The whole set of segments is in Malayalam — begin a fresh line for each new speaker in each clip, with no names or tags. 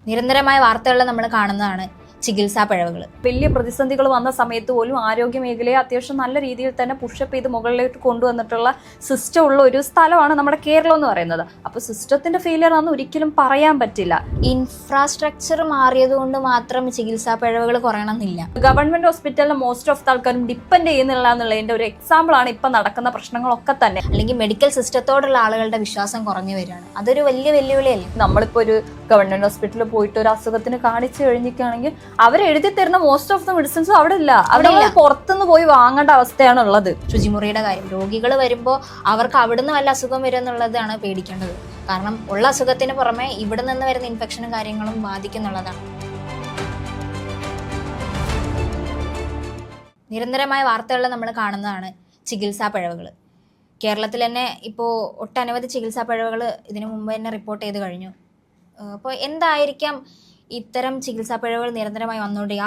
നിരന്തരമായ വാർത്തകളിൽ നമ്മൾ കാണുന്നതാണ് ചികിത്സാ പിഴവുകൾ.
വലിയ പ്രതിസന്ധികൾ വന്ന സമയത്ത് പോലും ആരോഗ്യ മേഖലയെ അത്യാവശ്യം നല്ല രീതിയിൽ തന്നെ പുഷപ്പ് ചെയ്ത് മുകളിലേക്ക് കൊണ്ടുവന്നിട്ടുള്ള സിസ്റ്റം ഉള്ള ഒരു സ്ഥലമാണ് നമ്മുടെ കേരളം എന്ന് പറയുന്നത്. അപ്പോൾ സിസ്റ്റത്തിന്റെ ഫെയിലിയർ ആണെന്ന് ഒരിക്കലും പറയാൻ പറ്റില്ല.
ഇൻഫ്രാസ്ട്രക്ചർ മാറിയത് കൊണ്ട് മാത്രം ചികിത്സാ പിഴവുകൾ കുറയണമെന്നില്ല.
ഗവൺമെന്റ് ഹോസ്പിറ്റലിലെ മോസ്റ്റ് ഓഫ് ആൾക്കാരും ഡിപ്പെൻഡ് ചെയ്യുന്നില്ല എന്നുള്ളതിന്റെ ഒരു എക്സാമ്പിൾ ആണ് ഇപ്പൊ നടക്കുന്ന പ്രശ്നങ്ങളൊക്കെ തന്നെ.
അല്ലെങ്കിൽ മെഡിക്കൽ സിസ്റ്റത്തോടുള്ള ആളുകളുടെ വിശ്വാസം കുറഞ്ഞു വരികയാണ്. അതൊരു വലിയ വെല്ലുവിളിയല്ലേ?
നമ്മളിപ്പോ ഒരു ഗവൺമെന്റ് ഹോസ്പിറ്റലിൽ പോയിട്ട് ഒരു അസുഖത്തിന് കാണിച്ചു കഴിഞ്ഞിരിക്കുകയാണെങ്കിൽ അവർ എഴുതി തരുന്ന മോസ്റ്റ് ഓഫ് ദ മെഡിസിൻസും അവിടെ ഇല്ല. അവിടെ പുറത്തുനിന്ന് പോയി വാങ്ങേണ്ട അവസ്ഥയാണ് ഉള്ളത്.
ശുചിമുറിയുടെ കാര്യം, രോഗികൾ വരുമ്പോൾ അവർക്ക് അവിടുന്ന് വല്ല അസുഖം വരും എന്നുള്ളതാണ് പേടിക്കേണ്ടത്. കാരണം ഉള്ള അസുഖത്തിന് പുറമെ ഇവിടെ നിന്ന് വരുന്ന ഇൻഫെക്ഷനും കാര്യങ്ങളും ബാധിക്കുന്നുള്ളതാണ്. നിരന്തരമായ വാർത്തകളിൽ നമ്മൾ കാണുന്നതാണ് ചികിത്സാ പിഴവുകൾ. കേരളത്തിൽ തന്നെ ഇപ്പോൾ ഒട്ടനവധി ചികിത്സാ പിഴവുകൾ ഇതിനു മുമ്പ് തന്നെ റിപ്പോർട്ട് ചെയ്ത് കഴിഞ്ഞു. അപ്പോൾ എന്തായിരിക്കാം ഇത്തരം ചികിത്സാ പിഴവുകൾ നിരന്തരമായി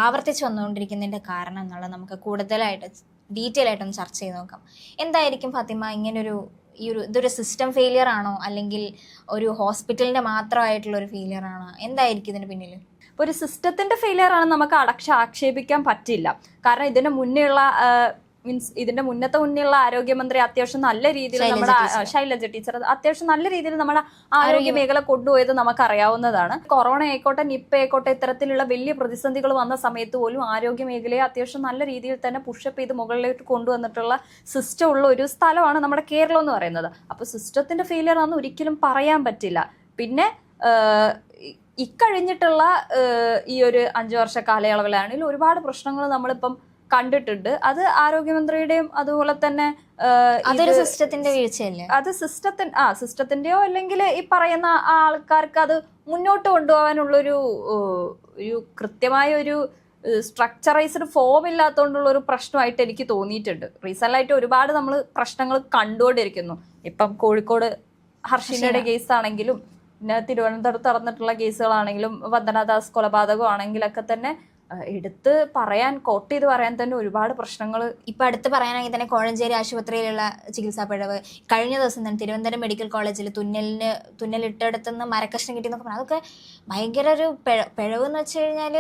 ആവർത്തിച്ച് വന്നുകൊണ്ടിരിക്കുന്നതിൻ്റെ കാരണം എന്നുള്ളത് നമുക്ക് കൂടുതലായിട്ട് ഡീറ്റെയിൽ ആയിട്ടൊന്ന് ചർച്ച ചെയ്ത് നോക്കാം. എന്തായിരിക്കും ഫാത്തിമ ഇതൊരു സിസ്റ്റം ഫെയിലിയർ ആണോ, അല്ലെങ്കിൽ ഒരു ഹോസ്പിറ്റലിൻ്റെ മാത്രമായിട്ടുള്ള ഒരു ഫെയിലിയർ ആണോ? എന്തായിരിക്കും ഇതിന് പിന്നിൽ?
ഒരു സിസ്റ്റത്തിന്റെ ഫെയിലിയർ ആണ് നമുക്ക് ആക്ഷേപിക്കാൻ പറ്റില്ല. കാരണം ഇതിന്റെ മുന്നേയുള്ള ആരോഗ്യമന്ത്രി അത്യാവശ്യം നല്ല രീതിയിൽ നമ്മുടെ ശൈലജ ടീച്ചർ അത്യാവശ്യം നല്ല രീതിയിൽ നമ്മുടെ ആരോഗ്യ മേഖല കൊണ്ടുപോയത് നമുക്കറിയാവുന്നതാണ്. കൊറോണ ആയിക്കോട്ടെ, നിപ്പ ആയിക്കോട്ടെ, ഇത്തരത്തിലുള്ള വലിയ പ്രതിസന്ധികൾ വന്ന സമയത്ത് പോലും ആരോഗ്യ മേഖലയെ അത്യാവശ്യം നല്ല രീതിയിൽ തന്നെ പുഷപ്പ് ചെയ്ത് മുകളിലേക്ക് കൊണ്ടുവന്നിട്ടുള്ള സിസ്റ്റം ഉള്ള ഒരു സ്ഥലമാണ് നമ്മുടെ കേരളം എന്ന് പറയുന്നത്. അപ്പോൾ സിസ്റ്റത്തിന്റെ ഫെയിലിയർ ആണെന്ന് ഒരിക്കലും പറയാൻ പറ്റില്ല. പിന്നെ ഇക്കഴിഞ്ഞിട്ടുള്ള ഈ ഒരു 5 വർഷ കാലയളവിലാണെങ്കിൽ ഒരുപാട് പ്രശ്നങ്ങൾ നമ്മളിപ്പം കണ്ടിട്ടുണ്ട്. അത് ആരോഗ്യമന്ത്രിയുടെയും അതുപോലെ തന്നെ
അതൊരു സിസ്റ്റത്തിന്റെ വീഴ്ചയല്ലേ?
അത് സിസ്റ്റത്തിന്റെയോ അല്ലെങ്കിൽ ഈ പറയുന്ന ആൾക്കാർക്ക് അത് മുന്നോട്ട് കൊണ്ടുപോകാനുള്ളൊരു കൃത്യമായ ഒരു സ്ട്രക്ചറൈസ്ഡ് ഫോം ഇല്ലാത്തതുകൊണ്ടുള്ള ഒരു പ്രശ്നമായിട്ട് എനിക്ക് തോന്നിയിട്ടുണ്ട്. റീസെൻ്റായിട്ട് ഒരുപാട് നമ്മൾ പ്രശ്നങ്ങൾ കണ്ടുകൊണ്ടിരിക്കുന്നു. ഇപ്പം കോഴിക്കോട് ഹർഷിനയുടെ കേസ് ആണെങ്കിലും, പിന്നെ തിരുവനന്തപുരത്ത് നടന്നിട്ടുള്ള കേസുകളാണെങ്കിലും, വന്ദനാദാസ് കൊലപാതകം ആണെങ്കിലൊക്കെ തന്നെ എടുത്ത് കോട്ട് ചെയ്ത് പറയാൻ തന്നെ ഒരുപാട് പ്രശ്നങ്ങൾ.
ഇപ്പൊ അടുത്ത് പറയാനാണെങ്കിൽ തന്നെ കോഴഞ്ചേരി ആശുപത്രിയിലുള്ള ചികിത്സാ പിഴവ്, കഴിഞ്ഞ ദിവസം തന്നെ തിരുവനന്തപുരം മെഡിക്കൽ കോളേജിൽ തുന്നലിട്ടെടുത്തുനിന്ന് മരക്കഷ്ണം കിട്ടിയെന്നൊക്കെ പറഞ്ഞു. അതൊക്കെ ഭയങ്കര ഒരു പിഴവ് എന്ന് വെച്ച് കഴിഞ്ഞാൽ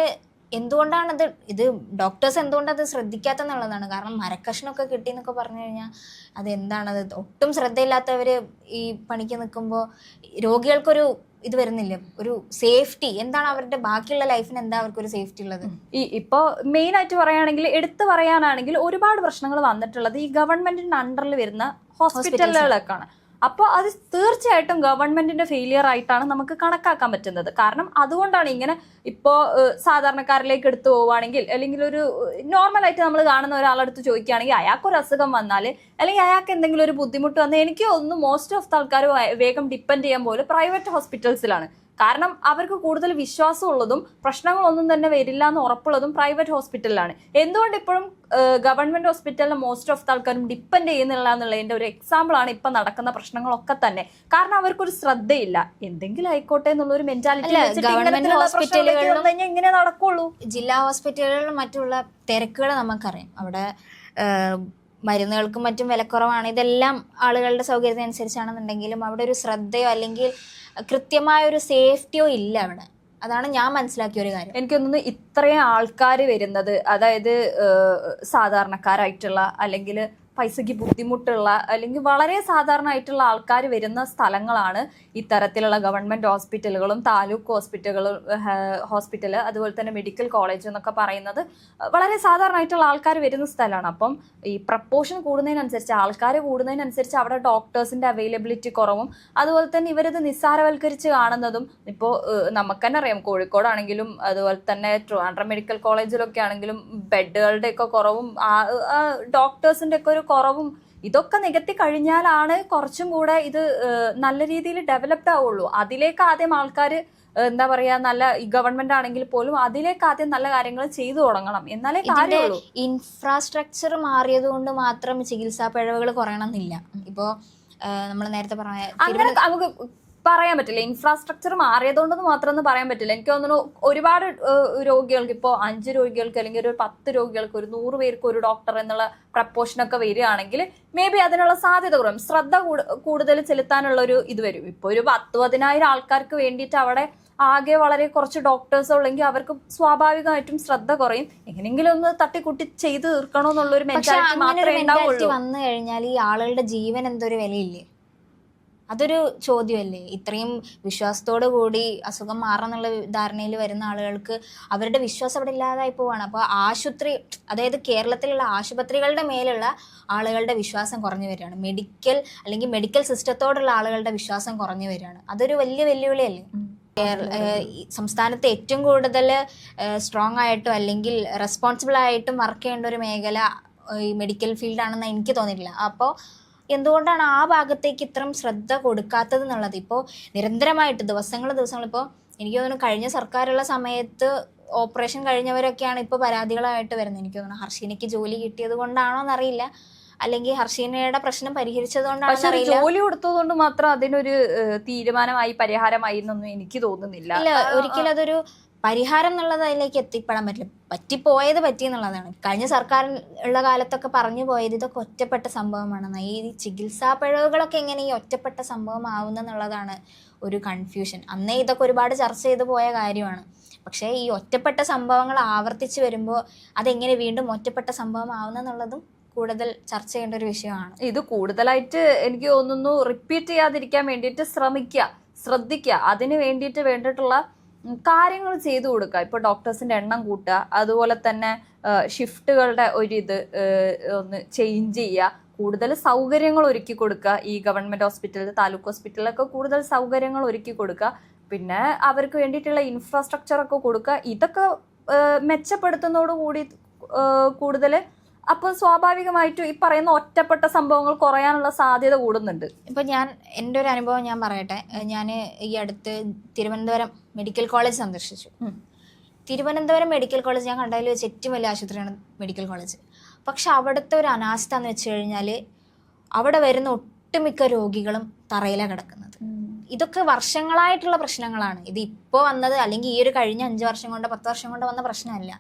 എന്തുകൊണ്ടാണ് ഇത് ഡോക്ടേഴ്സ് എന്തുകൊണ്ടത് ശ്രദ്ധിക്കാത്തെന്നുള്ളതാണ്. കാരണം മരക്കഷ്ണമൊക്കെ കിട്ടിയെന്നൊക്കെ പറഞ്ഞു കഴിഞ്ഞാൽ അതെന്താണത്? ഒട്ടും ശ്രദ്ധയില്ലാത്തവർ ഈ പണിക്ക് നിൽക്കുമ്പോൾ രോഗികൾക്കൊരു ഇത് വരുന്നില്ല, ഒരു സേഫ്റ്റി. എന്താണ് അവരുടെ ബാക്കിയുള്ള ലൈഫിന് എന്താ അവർക്കൊരു സേഫ്റ്റി ഉള്ളത്?
ഇപ്പോൾ മെയിൻ ആയിട്ട് പറയുകയാണെങ്കിൽ, എടുത്തു പറയാനാണെങ്കിൽ ഒരുപാട് പ്രശ്നങ്ങൾ വന്നിട്ടുള്ളത് ഈ ഗവൺമെന്റിന്റെ അണ്ടറിൽ വരുന്ന ഹോസ്പിറ്റലുകളൊക്കെയാണ്. അപ്പോൾ അത് തീർച്ചയായിട്ടും ഗവൺമെന്റിന്റെ ഫെയിലിയർ ആയിട്ടാണ് നമുക്ക് കണക്കാക്കാൻ പറ്റുന്നത്. കാരണം അതുകൊണ്ടാണ് ഇങ്ങനെ ഇപ്പോൾ സാധാരണക്കാരിലേക്ക് എടുത്തു പോവുകയാണെങ്കിൽ, അല്ലെങ്കിൽ ഒരു നോർമലായിട്ട് നമ്മൾ കാണുന്ന ഒരാളെടുത്ത് ചോദിക്കുകയാണെങ്കിൽ അയാൾക്കൊരു അസുഖം വന്നാൽ, അല്ലെങ്കിൽ അയാൾക്ക് എന്തെങ്കിലും ഒരു ബുദ്ധിമുട്ട് വന്നാൽ, എനിക്ക് ഒന്ന് മോസ്റ്റ് ഓഫ് ആൾക്കാർ വേഗം ഡിപ്പെൻഡ് ചെയ്യാൻ പോലും പ്രൈവറ്റ് ഹോസ്പിറ്റൽസിലാണ്. കാരണം അവർക്ക് കൂടുതൽ വിശ്വാസമുള്ളതും പ്രശ്നങ്ങളൊന്നും തന്നെ വരില്ല എന്ന് ഉറപ്പുള്ളതും പ്രൈവറ്റ് ഹോസ്പിറ്റലിലാണ്. എന്തുകൊണ്ട് ഇപ്പോഴും ഗവൺമെന്റ് ഹോസ്പിറ്റലിലെ മോസ്റ്റ് ഓഫ് ആൾക്കാരും ഡിപ്പെൻഡ് ചെയ്യുന്നില്ല എന്നുള്ളതിന്റെ ഒരു എക്സാമ്പിൾ ആണ് ഇപ്പൊ നടക്കുന്ന പ്രശ്നങ്ങളൊക്കെ തന്നെ. കാരണം അവർക്കൊരു ശ്രദ്ധയില്ല, എന്തെങ്കിലും ആയിക്കോട്ടെ എന്നുള്ള ഒരു മെന്റാലിറ്റി ഇങ്ങനെ നടക്കുള്ളൂ.
ജില്ലാ ഹോസ്പിറ്റലുകളിലും മറ്റുള്ള തിരക്കുകൾ നമുക്കറിയാം. അവിടെ മരുന്നുകൾക്കും മറ്റും വിലക്കുറവാണ്. ഇതെല്ലാം ആളുകളുടെ സൗകര്യത്തിനനുസരിച്ചാണെന്നുണ്ടെങ്കിലും അവിടെ ഒരു ശ്രദ്ധയോ അല്ലെങ്കിൽ കൃത്യമായ ഒരു സേഫ്റ്റിയോ ഇല്ല അവിടെ. അതാണ് ഞാൻ മനസ്സിലാക്കിയ ഒരു കാര്യം.
എനിക്ക് തോന്നുന്നു ഇത്രയും ആൾക്കാർ വരുന്നത്, അതായത് സാധാരണക്കാരായിട്ടുള്ള അല്ലെങ്കിൽ പൈസയ്ക്ക് ബുദ്ധിമുട്ടുള്ള അല്ലെങ്കിൽ വളരെ സാധാരണ ആയിട്ടുള്ള ആൾക്കാർ വരുന്ന സ്ഥലങ്ങളാണ് ഇത്തരത്തിലുള്ള ഗവൺമെന്റ് ഹോസ്പിറ്റലുകളും താലൂക്ക് ഹോസ്പിറ്റൽ അതുപോലെ തന്നെ മെഡിക്കൽ കോളേജ് എന്നൊക്കെ പറയുന്നത് വളരെ സാധാരണ ആയിട്ടുള്ള ആൾക്കാർ വരുന്ന സ്ഥലമാണ്. അപ്പം ഈ പ്രപ്പോർഷൻ കൂടുന്നതിനനുസരിച്ച്, ആൾക്കാർ കൂടുന്നതിനനുസരിച്ച് അവിടെ ഡോക്ടേഴ്സിന്റെ അവൈലബിലിറ്റി കുറവും, അതുപോലെ തന്നെ ഇവരിത് നിസ്സാരവൽക്കരിച്ച് കാണുന്നതും. ഇപ്പോൾ നമുക്ക് തന്നെ അറിയാം, കോഴിക്കോടാണെങ്കിലും അതുപോലെ തന്നെ ട്രിവാൻഡ്രം മെഡിക്കൽ കോളേജിലൊക്കെ ആണെങ്കിലും ബെഡുകളുടെ ഒക്കെ കുറവും ഡോക്ടേഴ്സിന്റെ ഒക്കെ ഒരു കുറവും, ഇതൊക്കെ നികത്തി കഴിഞ്ഞാലാണ് കുറച്ചും കൂടെ ഇത് നല്ല രീതിയിൽ ഡെവലപ്ഡ് ആവുള്ളൂ. അതിലേക്ക് ആദ്യം ആൾക്കാർ എന്താ പറയാ, നല്ല ഗവൺമെന്റ് ആണെങ്കിൽ പോലും അതിലേക്ക് ആദ്യം നല്ല കാര്യങ്ങൾ ചെയ്തു തുടങ്ങണം, എന്നാലേ കാര്യമുള്ളൂ.
ഇൻഫ്രാസ്ട്രക്ചർ മാറിയത് കൊണ്ട് മാത്രം ചികിത്സാ പിഴവുകൾ കുറയണമെന്നില്ല. ഇപ്പോ നമ്മൾ നേരത്തെ പറഞ്ഞ
അങ്ങനെ നമുക്ക് പറയാൻ പറ്റില്ല. ഇൻഫ്രാസ്ട്രക്ചർ മാറിയതുകൊണ്ടെന്ന് മാത്രമൊന്നും പറയാൻ പറ്റില്ല. എനിക്ക് തോന്നുന്നു ഒരുപാട് രോഗികൾക്ക്, ഇപ്പോൾ 5 രോഗികൾക്ക് അല്ലെങ്കിൽ ഒരു 10 രോഗികൾക്ക്, ഒരു 100 പേർക്ക് ഒരു ഡോക്ടർ എന്നുള്ള പ്രപ്പോർഷനൊക്കെ വരികയാണെങ്കിൽ മേ ബി അതിനുള്ള സാധ്യത കുറയും, ശ്രദ്ധ കൂടുതൽ ചെലുത്താനുള്ള ഒരു ഇത് വരും. ഇപ്പോൾ ഒരു 10,000 ആൾക്കാർക്ക് വേണ്ടിയിട്ട് അവിടെ ആകെ വളരെ കുറച്ച് ഡോക്ടേഴ്സ് ഉള്ളെങ്കിൽ അവർക്ക് സ്വാഭാവികമായിട്ടും ശ്രദ്ധ കുറയും. എങ്ങനെയെങ്കിലും ഒന്ന് തട്ടിക്കുട്ടി ചെയ്ത് തീർക്കണമെന്നുള്ളൊരു മെന്റാലിറ്റി മാത്രമേ ഉണ്ടാവുള്ളൂ.
വന്നു കഴിഞ്ഞാൽ ഈ ആളുകളുടെ ജീവൻ എന്തൊരു വിലയില്ലേ, അതൊരു ചോദ്യമല്ലേ. ഇത്രയും വിശ്വാസത്തോടു കൂടി അസുഖം മാറാന്നുള്ള ധാരണയിൽ വരുന്ന ആളുകൾക്ക് അവരുടെ വിശ്വാസം അവിടെ ഇല്ലാതായി പോവാണ്. അപ്പോൾ ആശുപത്രി, അതായത് കേരളത്തിലുള്ള ആശുപത്രികളുടെ മേലുള്ള ആളുകളുടെ വിശ്വാസം കുറഞ്ഞു വരികയാണ്. മെഡിക്കൽ സിസ്റ്റത്തോടുള്ള ആളുകളുടെ വിശ്വാസം കുറഞ്ഞു വരികയാണ്. അതൊരു വലിയ വെല്ലുവിളിയല്ലേ. സംസ്ഥാനത്ത് ഏറ്റവും കൂടുതൽ സ്ട്രോങ് ആയിട്ടും അല്ലെങ്കിൽ റെസ്പോൺസിബിൾ ആയിട്ടും വർക്ക് ചെയ്യേണ്ട ഒരു മേഖല ഈ മെഡിക്കൽ ഫീൽഡാണെന്ന് എനിക്ക് തോന്നിയിട്ടില്ല. അപ്പോൾ എന്തുകൊണ്ടാണ് ആ ഭാഗത്തേക്ക് ഇത്രയും ശ്രദ്ധ കൊടുക്കാത്തത് എന്നുള്ളത് ഇപ്പോൾ നിരന്തരമായിട്ട് ദിവസങ്ങൾ ഇപ്പോൾ എനിക്ക് തോന്നുന്നു കഴിഞ്ഞ സർക്കാരുള്ള സമയത്ത് ഓപ്പറേഷൻ കഴിഞ്ഞവരൊക്കെയാണ് ഇപ്പോൾ പരാതികളായിട്ട് വരുന്നത്. എനിക്ക് തോന്നുന്നു ഹർഷീനയ്ക്ക് ജോലി കിട്ടിയത് കൊണ്ടാണോ എന്നറിയില്ല, അല്ലെങ്കിൽ ഹർഷീനയുടെ പ്രശ്നം പരിഹരിച്ചത് കൊണ്ടാണ്.
ജോലി കൊടുത്തതുകൊണ്ട് മാത്രം അതിനൊരു തീരുമാനമായി പരിഹാരമായി എന്നൊന്നും എനിക്ക് തോന്നുന്നില്ല.
ഇല്ല, ഒരിക്കലും അതൊരു പരിഹാരം എന്നുള്ളത് അതിലേക്ക് എത്തിപ്പെടാൻ പറ്റില്ല. പറ്റിപ്പോയത് പറ്റി എന്നുള്ളതാണ്. കഴിഞ്ഞ സർക്കാർ ഉള്ള കാലത്തൊക്കെ പറഞ്ഞു പോയത് ഇതൊക്കെ ഒറ്റപ്പെട്ട സംഭവമാണെന്ന്. ഈ ചികിത്സാ പിഴവുകളൊക്കെ എങ്ങനെ ഈ ഒറ്റപ്പെട്ട സംഭവം ആവുന്നെന്നുള്ളതാണ് ഒരു കൺഫ്യൂഷൻ. അന്നേ ഇതൊക്കെ ഒരുപാട് ചർച്ച ചെയ്തു പോയ കാര്യമാണ്. പക്ഷേ ഈ ഒറ്റപ്പെട്ട സംഭവങ്ങൾ ആവർത്തിച്ച് വരുമ്പോൾ അതെങ്ങനെ വീണ്ടും ഒറ്റപ്പെട്ട സംഭവം ആവുന്നെന്നുള്ളതും കൂടുതൽ ചർച്ച ചെയ്യേണ്ട ഒരു വിഷയമാണ്.
ഇത് കൂടുതലായിട്ട് എനിക്ക് തോന്നുന്നു റിപ്പീറ്റ് ചെയ്യാതിരിക്കാൻ വേണ്ടിയിട്ട് ശ്രദ്ധിക്കുക. അതിന് വേണ്ടിയിട്ട് വേണ്ടിയിട്ടുള്ള കാര്യങ്ങൾ ചെയ്തു കൊടുക്കുക. ഇപ്പോൾ ഡോക്ടേഴ്സിന്റെ എണ്ണം കൂട്ടുക, അതുപോലെ തന്നെ ഷിഫ്റ്റുകളുടെ ഒരിത് ഒന്ന് ചേഞ്ച് ചെയ്യുക, കൂടുതൽ സൗകര്യങ്ങൾ ഒരുക്കി കൊടുക്കുക. ഈ ഗവൺമെന്റ് ഹോസ്പിറ്റൽ, താലൂക്ക് ഹോസ്പിറ്റലിലൊക്കെ കൂടുതൽ സൗകര്യങ്ങൾ ഒരുക്കി കൊടുക്കുക. പിന്നെ അവർക്ക് വേണ്ടിയിട്ടുള്ള ഇൻഫ്രാസ്ട്രക്ചറൊക്കെ കൊടുക്കുക. ഇതൊക്കെ മെച്ചപ്പെടുത്തുന്നതോടുകൂടി കൂടുതൽ അപ്പോൾ സ്വാഭാവികമായിട്ടും ഈ പറയുന്ന ഒറ്റപ്പെട്ട സംഭവങ്ങൾ കുറയാനുള്ള സാധ്യത കൂടുന്നുണ്ട്.
ഇപ്പം എൻ്റെ ഒരു അനുഭവം ഞാൻ പറയട്ടെ. ഞാൻ ഈ അടുത്ത് തിരുവനന്തപുരം മെഡിക്കൽ കോളേജ് സന്ദർശിച്ചു. തിരുവനന്തപുരം മെഡിക്കൽ കോളേജ് ഞാൻ കണ്ടതിൽ വെച്ച് ഏറ്റവും വലിയ ആശുപത്രിയാണ് മെഡിക്കൽ കോളേജ്. പക്ഷെ അവിടുത്തെ ഒരു അനാസ്ഥ എന്ന് വെച്ച് കഴിഞ്ഞാൽ അവിടെ വരുന്ന ഒട്ടുമിക്ക രോഗികളും തറയിലാണ് കിടക്കുന്നത്. ഇതൊക്കെ വർഷങ്ങളായിട്ടുള്ള പ്രശ്നങ്ങളാണ്. ഇത് ഇപ്പോൾ വന്നത് അല്ലെങ്കിൽ ഈ ഒരു കഴിഞ്ഞ 5 വർഷം കൊണ്ട് 10 വർഷം കൊണ്ട് വന്ന പ്രശ്നമല്ല.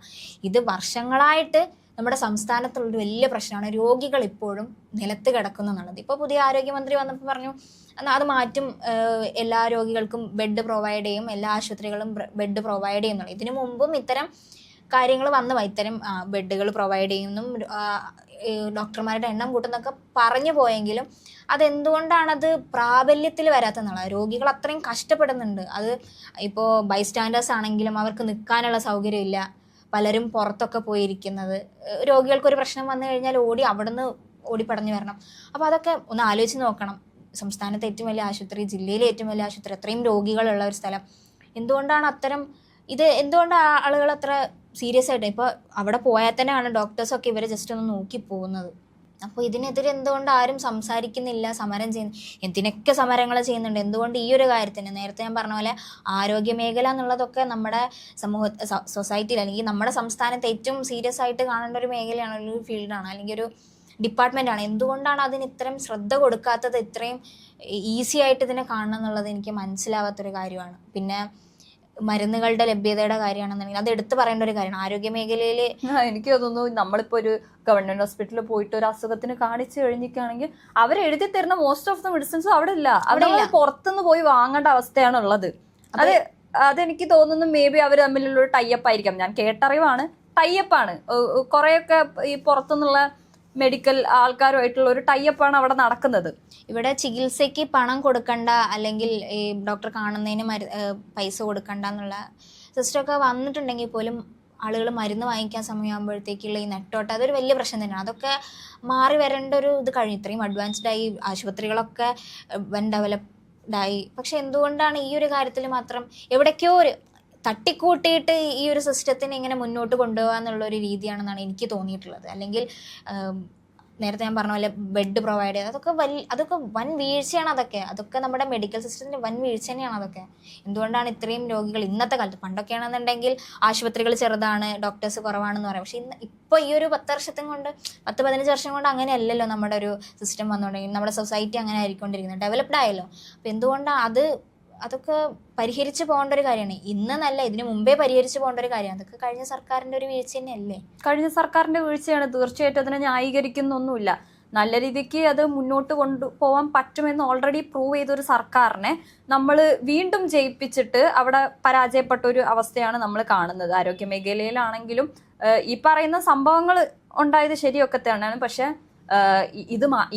ഇത് വർഷങ്ങളായിട്ട് നമ്മുടെ സംസ്ഥാനത്തുള്ളൊരു വലിയ പ്രശ്നമാണ്. രോഗികൾ ഇപ്പോഴും നിലത്ത് കിടക്കുന്നു എന്നുള്ളത്. ഇപ്പോൾ പുതിയ ആരോഗ്യമന്ത്രി വന്നപ്പോൾ പറഞ്ഞു അത് മാറ്റും, എല്ലാ രോഗികൾക്കും ബെഡ് പ്രൊവൈഡ് ചെയ്യും, എല്ലാ ആശുപത്രികളും ബെഡ് പ്രൊവൈഡ് ചെയ്യുന്നുള്ളൂ. ഇതിനു മുമ്പും ഇത്തരം കാര്യങ്ങൾ ഇത്തരം ബെഡുകൾ പ്രൊവൈഡ് ചെയ്യുന്നതും ഡോക്ടർമാരുടെ എണ്ണം കൂട്ടുന്നൊക്കെ പറഞ്ഞു പോയെങ്കിലും അതെന്തുകൊണ്ടാണത് പ്രാബല്യത്തിൽ വരാത്തെന്നുള്ളത്. രോഗികൾ അത്രയും കഷ്ടപ്പെടുന്നുണ്ട്. അത് ഇപ്പോൾ ബൈസ്റ്റാൻഡേഴ്സ് ആണെങ്കിലും അവർക്ക് നിൽക്കാനുള്ള സൗകര്യമില്ല. പലരും പുറത്തൊക്കെ പോയിരിക്കുന്നത്. രോഗികൾക്കൊരു പ്രശ്നം വന്നു കഴിഞ്ഞാൽ അവിടുന്ന് ഓടിപ്പടഞ്ഞു വരണം. അപ്പോൾ അതൊക്കെ ഒന്ന് ആലോചിച്ച് നോക്കണം. സംസ്ഥാനത്തെ ഏറ്റവും വലിയ ആശുപത്രി, ജില്ലയിലെ ഏറ്റവും വലിയ ആശുപത്രി, അത്രയും രോഗികളുള്ള ഒരു സ്ഥലം, എന്തുകൊണ്ടാണ് എന്തുകൊണ്ട് ആളുകൾ അത്ര സീരിയസ് ആയിട്ട് ഇപ്പോൾ അവിടെ പോയാൽ തന്നെയാണ് ഡോക്ടേഴ്സൊക്കെ ഇവരെ ജസ്റ്റ് ഒന്ന് നോക്കി പോകുന്നത്. അപ്പോൾ ഇതിനെതിരെ എന്തുകൊണ്ട് ആരും സംസാരിക്കുന്നില്ല, സമരം ചെയ്യുന്നു? എന്തിനൊക്കെ സമരങ്ങൾ ചെയ്യുന്നുണ്ട്. എന്തുകൊണ്ട് ഈ ഒരു കാര്യത്തിന് നേരത്തെ ഞാൻ പറഞ്ഞ പോലെ ആരോഗ്യ മേഖല എന്നുള്ളതൊക്കെ നമ്മുടെ സൊസൈറ്റിയിൽ അല്ലെങ്കിൽ നമ്മുടെ സംസ്ഥാനത്ത് ഏറ്റവും സീരിയസ് ആയിട്ട് കാണേണ്ട ഒരു മേഖലയാണ്, ഒരു ഫീൽഡാണ്, അല്ലെങ്കിൽ ഒരു ഡിപ്പാർട്ട്മെൻറ്റാണ്. എന്തുകൊണ്ടാണ് അതിന് ഇത്രയും ശ്രദ്ധ കൊടുക്കാത്തത്? ഇത്രയും ഈസി ആയിട്ട് ഇതിനെ കാണണം എന്നുള്ളത് എനിക്ക് മനസ്സിലാവാത്തൊരു കാര്യമാണ്. പിന്നെ മരുന്നുകളുടെ ലഭ്യതയുടെ കാര്യമാണെന്നുണ്ടെങ്കിൽ അത് എടുത്തു പറയേണ്ട ഒരു കാര്യമാണ് ആരോഗ്യ മേഖലയിൽ.
എനിക്ക് തോന്നുന്നു നമ്മളിപ്പോൾ ഒരു ഗവൺമെന്റ് ഹോസ്പിറ്റലിൽ പോയിട്ട് ഒരു അസുഖത്തിന് കാണിച്ചു കഴിഞ്ഞിരിക്കുകയാണെങ്കിൽ അവർ എഴുതി തരുന്ന മോസ്റ്റ് ഓഫ് ദ മെഡിസിൻസും അവിടെ ഇല്ല. പുറത്തുനിന്ന് പോയി വാങ്ങേണ്ട അവസ്ഥയാണ് ഉള്ളത്. അതെനിക്ക് തോന്നുന്നു മേ ബി അവർ തമ്മിലുള്ള ഒരു ടൈപ്പ് ആയിരിക്കാം. ഞാൻ കേട്ടറിവാണ്, ടൈപ്പാണ്. കുറെയൊക്കെ ഈ പുറത്തുനിന്നുള്ള മെഡിക്കൽ ആൾക്കാരുമായിട്ടുള്ള ഒരു ടൈപ്പാണ് അവിടെ നടക്കുന്നത്.
ഇവിടെ ചികിത്സയ്ക്ക് പണം കൊടുക്കണ്ട, അല്ലെങ്കിൽ ഈ ഡോക്ടർ കാണുന്നതിന് പൈസ കൊടുക്കണ്ട എന്നുള്ള സിസ്റ്റമൊക്കെ വന്നിട്ടുണ്ടെങ്കിൽ പോലും ആളുകൾ മരുന്ന് വാങ്ങിക്കാൻ സമയമാകുമ്പോഴത്തേക്കുള്ള ഈ നെട്ടോട്ട് അതൊരു വലിയ പ്രശ്നം തന്നെയാണ്. അതൊക്കെ മാറി വരേണ്ട ഒരു ഇത് കഴിഞ്ഞു. ഇത്രയും അഡ്വാൻസ്ഡായി, ആശുപത്രികളൊക്കെ വെൻ ഡെവലപ്ഡായി. പക്ഷെ എന്തുകൊണ്ടാണ് ഈ ഒരു കാര്യത്തിൽ മാത്രം എവിടേക്കോ ഒരു തട്ടിക്കൂട്ടിയിട്ട് ഈ ഒരു സിസ്റ്റത്തിനെ ഇങ്ങനെ മുന്നോട്ട് കൊണ്ടുപോകുക എന്നുള്ളൊരു രീതിയാണെന്നാണ് എനിക്ക് തോന്നിയിട്ടുള്ളത്. അല്ലെങ്കിൽ നേരത്തെ ഞാൻ പറഞ്ഞ പോലെ ബെഡ് പ്രൊവൈഡ് ചെയ്യുക, അതൊക്കെ വൻ വീഴ്ചയാണ്. അതൊക്കെ നമ്മുടെ മെഡിക്കൽ സിസ്റ്റത്തിൻ്റെ വൻ വീഴ്ച തന്നെയാണ്. അതൊക്കെ എന്തുകൊണ്ടാണ് ഇത്രയും രോഗികൾ ഇന്നത്തെ കാലത്ത്? പണ്ടൊക്കെയാണെന്നുണ്ടെങ്കിൽ ആശുപത്രികൾ ചെറുതാണ്, ഡോക്ടേഴ്സ് കുറവാണെന്ന് പറയാം. പക്ഷെ ഇപ്പോൾ ഈ ഒരു 10-15 വർഷം കൊണ്ട് അങ്ങനെയല്ലല്ലോ നമ്മുടെ ഒരു സിസ്റ്റം വന്നുകൊണ്ടെങ്കിൽ. നമ്മുടെ സൊസൈറ്റി അങ്ങനെ ആയിക്കൊണ്ടിരിക്കുന്നത്, ഡെവലപ്ഡ് ആയല്ലോ. അപ്പോൾ എന്തുകൊണ്ടാണ് അത് അതൊക്കെ പരിഹരിച്ചു പോകേണ്ട ഒരു കാര്യമാണ്. ഇന്നല്ല, ഇതിനു മുമ്പേ പരിഹരിച്ചു പോകേണ്ട ഒരു കാര്യമാണ്. അതൊക്കെ കഴിഞ്ഞ സർക്കാരിൻ്റെ ഒരു വീഴ്ച തന്നെയല്ലേ?
കഴിഞ്ഞ സർക്കാരിൻ്റെ വീഴ്ചയാണ്, തീർച്ചയായിട്ടും അതിനെ ന്യായീകരിക്കുന്നൊന്നുമില്ല. നല്ല രീതിക്ക് അത് മുന്നോട്ട് കൊണ്ടുപോകാൻ പറ്റുമെന്ന് ഓൾറെഡി പ്രൂവ് ചെയ്തൊരു സർക്കാരിനെ നമ്മൾ വീണ്ടും ജയിപ്പിച്ചിട്ട് അവിടെ പരാജയപ്പെട്ട ഒരു അവസ്ഥയാണ് നമ്മൾ കാണുന്നത്. ആരോഗ്യ മേഖലയിലാണെങ്കിലും ഈ പറയുന്ന സംഭവങ്ങൾ ഉണ്ടായത് ശരിയൊക്കെ തന്നെയാണ്. പക്ഷെ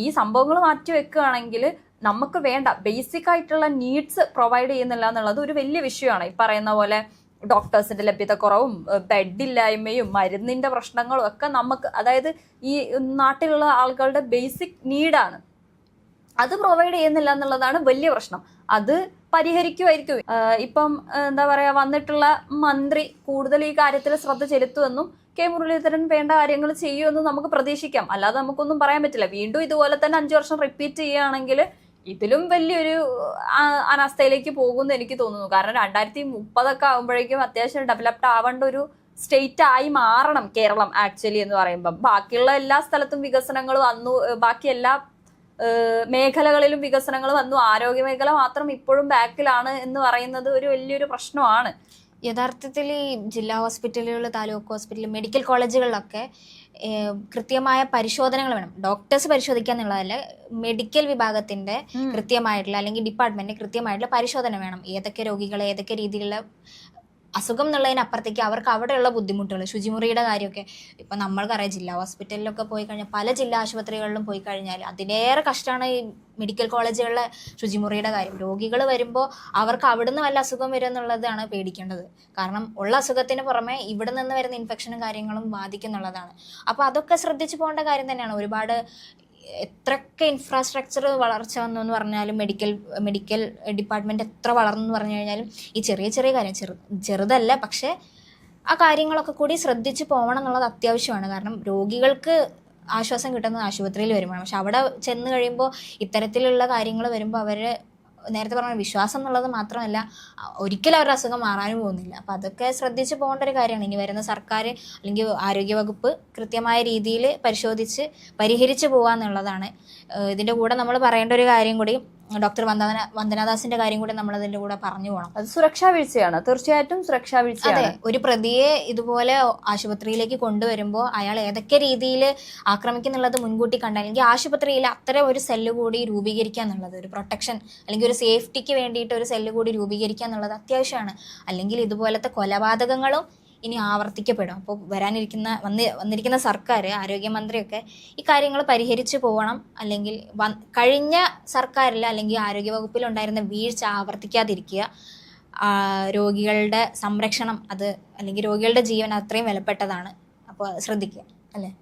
ഈ സംഭവങ്ങൾ മാറ്റി വെക്കുകയാണെങ്കിൽ നമുക്ക് വേണ്ട ബേസിക് ആയിട്ടുള്ള നീഡ്സ് പ്രൊവൈഡ് ചെയ്യുന്നില്ല എന്നുള്ളത് ഒരു വലിയ വിഷയമാണ്. ഈ പറയുന്ന പോലെ ഡോക്ടേഴ്സിന്റെ ലഭ്യതക്കുറവും ബെഡില്ലായ്മയും മരുന്നിന്റെ പ്രശ്നങ്ങളും ഒക്കെ നമുക്ക്, അതായത് ഈ നാട്ടിലുള്ള ആളുകളുടെ ബേസിക് നീഡാണ്, അത് പ്രൊവൈഡ് ചെയ്യുന്നില്ല എന്നുള്ളതാണ് വലിയ പ്രശ്നം. അത് പരിഹരിക്കുമായിരിക്കും. ഇപ്പം എന്താ പറയാ, വന്നിട്ടുള്ള മന്ത്രി കൂടുതൽ ഈ കാര്യത്തിൽ ശ്രദ്ധ ചെലുത്തുമെന്നും കെ മുരളീധരൻ വേണ്ട കാര്യങ്ങൾ ചെയ്യുമെന്നും നമുക്ക് പ്രതീക്ഷിക്കാം. അല്ലാതെ നമുക്കൊന്നും പറയാൻ പറ്റില്ല. വീണ്ടും ഇതുപോലെ തന്നെ 5 വർഷം റിപ്പീറ്റ് ചെയ്യുകയാണെങ്കിൽ ഇതിലും വലിയൊരു അനാസ്ഥയിലേക്ക് പോകുമെന്ന് എനിക്ക് തോന്നുന്നു. കാരണം 2030 ആകുമ്പോഴേക്കും അത്യാവശ്യം ഡെവലപ്ഡ് ആവേണ്ട ഒരു സ്റ്റേറ്റ് ആയി മാറണം കേരളം ആക്ച്വലി എന്ന് പറയുമ്പം. ബാക്കിയുള്ള എല്ലാ സ്ഥലത്തും വികസനങ്ങൾ വന്നു, ബാക്കി എല്ലാ മേഖലകളിലും വികസനങ്ങൾ വന്നു, ആരോഗ്യ മേഖല മാത്രം ഇപ്പോഴും ബാക്കിലാണ് എന്ന് പറയുന്നത് ഒരു വലിയൊരു പ്രശ്നമാണ്.
യഥാർത്ഥത്തിൽ ഈ ജില്ലാ ഹോസ്പിറ്റലുകൾ, താലൂക്ക് ഹോസ്പിറ്റൽ, മെഡിക്കൽ കോളേജുകളിലൊക്കെ കൃത്യമായ പരിശോധനകൾ വേണം. ഡോക്ടേഴ്സ് പരിശോധിക്കുക എന്നുള്ളതല്ല, മെഡിക്കൽ വിഭാഗത്തിന്റെ കൃത്യമായിട്ടുള്ള അല്ലെങ്കിൽ ഡിപ്പാർട്ട്മെന്റ് കൃത്യമായിട്ടുള്ള പരിശോധന വേണം. ഏതൊക്കെ രോഗികളെ ഏതൊക്കെ രീതിയിലുള്ള അസുഖം എന്നുള്ളതിനപ്പുറത്തേക്ക് അവർക്ക് അവിടെയുള്ള ബുദ്ധിമുട്ടുകൾ, ശുചിമുറിയുടെ കാര്യമൊക്കെ ഇപ്പം നമ്മൾക്കറിയാം. ജില്ലാ ഹോസ്പിറ്റലിലൊക്കെ പോയി കഴിഞ്ഞാൽ, പല ജില്ലാ ആശുപത്രികളിലും പോയി കഴിഞ്ഞാൽ അതിലേറെ കഷ്ടമാണ് ഈ മെഡിക്കൽ കോളേജുകളിലെ ശുചിമുറിയുടെ കാര്യം. രോഗികൾ വരുമ്പോൾ അവർക്ക് അവിടുന്ന് വല്ല അസുഖം വരും എന്നുള്ളതാണ് പേടിക്കേണ്ടത്. കാരണം ഉള്ള അസുഖത്തിന് പുറമെ ഇവിടെ നിന്ന് വരുന്ന ഇൻഫെക്ഷനും കാര്യങ്ങളും ബാധിക്കുന്നുള്ളതാണ്. അപ്പോൾ അതൊക്കെ ശ്രദ്ധിച്ചു പോകേണ്ട കാര്യം തന്നെയാണ്. ഒരുപാട് എത്രയൊക്കെ ഇൻഫ്രാസ്ട്രക്ചർ വളർച്ച വന്നു എന്ന് പറഞ്ഞാലും, മെഡിക്കൽ ഡിപ്പാർട്ട്മെൻറ്റ് എത്ര വളർന്നു പറഞ്ഞു കഴിഞ്ഞാലും ഈ ചെറിയ ചെറിയ കാര്യം ചെറുതല്ല, പക്ഷേ ആ കാര്യങ്ങളൊക്കെ കൂടി ശ്രദ്ധിച്ച് പോകണം എന്നുള്ളത് അത്യാവശ്യമാണ്. കാരണം രോഗികൾക്ക് ആശ്വാസം കിട്ടുന്നത് ആശുപത്രിയിൽ വരുമ്പോഴാണ്. പക്ഷെ അവിടെ ചെന്ന് കഴിയുമ്പോൾ ഇത്തരത്തിലുള്ള കാര്യങ്ങൾ വരുമ്പോൾ അവർ നേരത്തെ പറഞ്ഞ വിശ്വാസം എന്നുള്ളത് മാത്രമല്ല, ഒരിക്കലും അവരുടെ അസുഖം മാറാനും പോകുന്നില്ല. അപ്പം അതൊക്കെ ശ്രദ്ധിച്ച് പോകേണ്ട ഒരു കാര്യമാണ്. ഇനി വരുന്ന സർക്കാർ അല്ലെങ്കിൽ ആരോഗ്യവകുപ്പ് കൃത്യമായ രീതിയിൽ പരിശോധിച്ച് പരിഹരിച്ച് പോകാന്നുള്ളതാണ്. ഇതിൻ്റെ കൂടെ നമ്മൾ പറയേണ്ട ഒരു കാര്യം കൂടി, ഡോക്ടർ വന്ദനാദാസിന്റെ കാര്യം കൂടി നമ്മൾ അതിന്റെ കൂടെ പറഞ്ഞു പോകണം.
അത് സുരക്ഷാ വീഴ്ചയാണ്, തീർച്ചയായിട്ടും സുരക്ഷാ വീഴ്ചയാണ്.
അതെ, ഒരു പ്രതിയെ ഇതുപോലെ ആശുപത്രിയിലേക്ക് കൊണ്ടുവരുമ്പോൾ അയാൾ ഏതൊക്കെ രീതിയിൽ ആക്രമിക്കുന്നുള്ളത് മുൻകൂട്ടി കണ്ട, അല്ലെങ്കിൽ ആശുപത്രിയിൽ അത്തരം ഒരു സെല്ല് കൂടി രൂപീകരിക്കുക എന്നുള്ളത്, ഒരു പ്രൊട്ടക്ഷൻ അല്ലെങ്കിൽ ഒരു സേഫ്റ്റിക്ക് വേണ്ടിയിട്ട് ഒരു സെല്ല് കൂടി രൂപീകരിക്കുക എന്നുള്ളത് അത്യാവശ്യമാണ്. അല്ലെങ്കിൽ ഇതുപോലത്തെ കൊലപാതകങ്ങളും ഇനി ആവർത്തിക്കപ്പെടും. അപ്പോൾ വന്നിരിക്കുന്ന സർക്കാർ, ആരോഗ്യമന്ത്രിയൊക്കെ ഈ കാര്യങ്ങൾ പരിഹരിച്ചു പോകണം. അല്ലെങ്കിൽ കഴിഞ്ഞ സർക്കാരിൽ അല്ലെങ്കിൽ ആരോഗ്യവകുപ്പിൽ ഉണ്ടായിരുന്ന വീഴ്ച ആവർത്തിക്കാതിരിക്കുക. രോഗികളുടെ സംരക്ഷണം, അത് അല്ലെങ്കിൽ രോഗികളുടെ ജീവൻ അത്രയും വിലപ്പെട്ടതാണ്. അപ്പോൾ ശ്രദ്ധിക്കുക, അല്ലേ?